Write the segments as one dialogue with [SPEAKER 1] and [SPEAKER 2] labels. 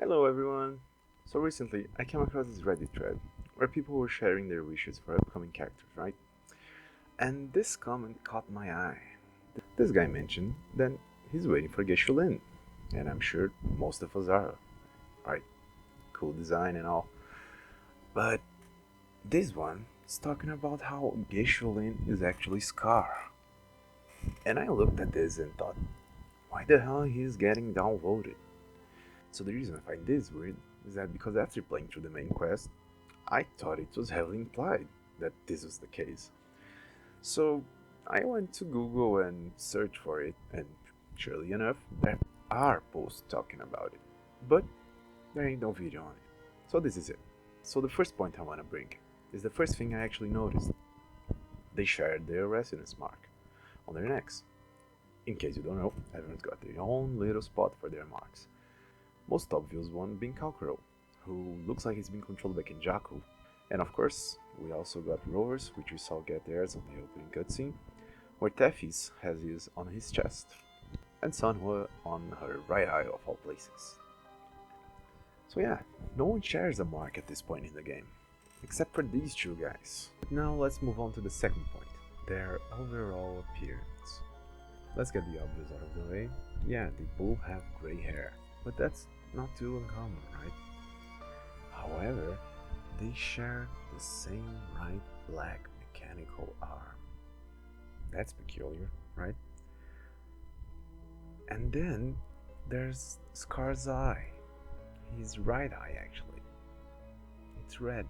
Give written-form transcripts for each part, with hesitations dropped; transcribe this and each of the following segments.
[SPEAKER 1] Hello everyone! So recently I came across this Reddit thread where people were sharing their wishes for upcoming characters, right? And this comment caught my eye. This guy mentioned that he's waiting for Geshu Lin, and I'm sure most of us are, right? Cool design and all. But this one is talking about how Geshu Lin is actually Scar. And I looked at this and thought, why the hell he's getting downvoted? So the reason I find this weird is that because after playing through the main quest, I thought it was heavily implied that this was the case. So I went to Google and searched for it, and surely enough, there are posts talking about it. But there ain't no video on it. So this is it. So the first point I want to bring is the first thing I actually noticed. They shared their residence mark on their necks. In case you don't know, everyone's got their own little spot for their marks. Most obvious one being Kalkuro, who looks like he's been controlled by Kenjaku. And of course, we also got Rovers, which we saw get theirs on the opening cutscene, where Tethys has his on his chest, and Sunhua on her right eye of all places. So yeah, no one shares a mark at this point in the game, except for these two guys. But now let's move on to the second point, their overall appearance. Let's get the obvious out of the way. Yeah, they both have grey hair, but that's not too uncommon, right? However, they share the same right black mechanical arm. That's peculiar, right? And then there's Scar's eye. His right eye, actually. It's red.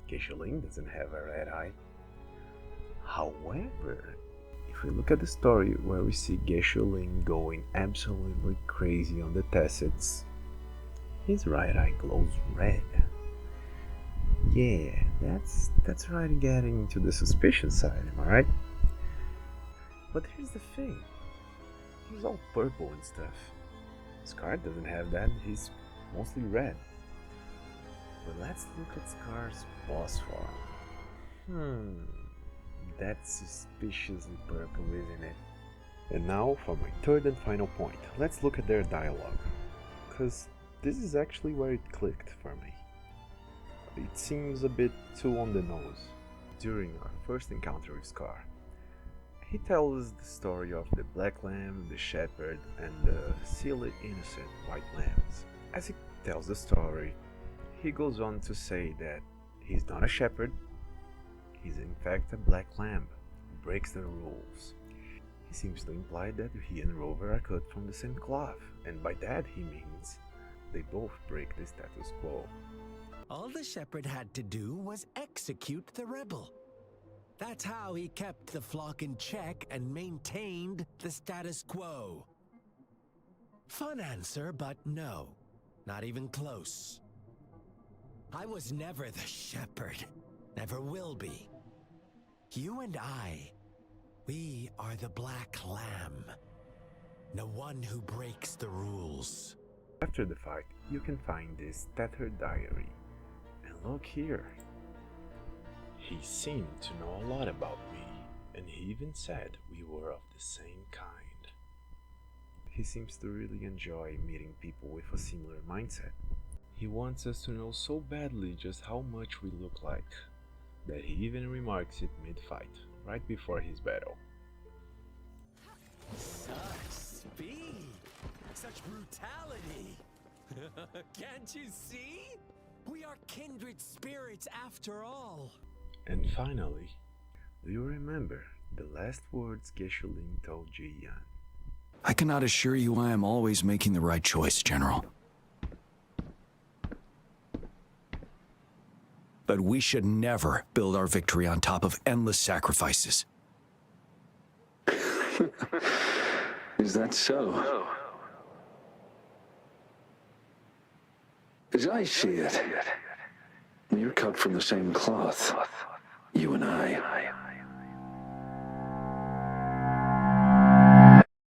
[SPEAKER 1] Geshu Lin doesn't have a red eye. However, if we look at the story where we see Geshu Lin going absolutely crazy on the Tessits, his right eye glows red. Yeah, that's right, getting into the suspicious side, am I right? But here's the thing, he's all purple and stuff. Scar doesn't have that, he's mostly red. But let's look at Scar's boss form. That's suspiciously purple, isn't it? And now for my third and final point, let's look at their dialogue, cause this is actually where it clicked for me. It seems a bit too on the nose. During our first encounter with Scar, he tells the story of the black lamb, the shepherd, and the silly innocent white lambs. As he tells the story, he goes on to say that he's not a shepherd, he's in fact a black lamb who breaks the rules. He seems to imply that he and Rover are cut from the same cloth, and by that he means they both break the status quo.
[SPEAKER 2] All the shepherd had to do was execute the rebel. That's how he kept the flock in check and maintained the status quo. Fun answer, but no, not even close. I was never the shepherd, never will be. You and I, we are the black lamb, the one who breaks the rules.
[SPEAKER 1] After the fight, you can find this tattered diary. And look here. He seemed to know a lot about me, and he even said we were of the same kind. He seems to really enjoy meeting people with a similar mindset. He wants us to know so badly just how much we look like, that he even remarks it mid-fight, right before his battle.
[SPEAKER 2] Such speed! Such brutality! Can't you see? We are kindred spirits after all.
[SPEAKER 1] And finally, do you remember the last words Geshu Lin told Ji-Yan?
[SPEAKER 3] I cannot assure you I am always making the right choice, General. But we should never build our victory on top of endless sacrifices.
[SPEAKER 4] Is that so? As I see it, you're cut from the same cloth, you and I.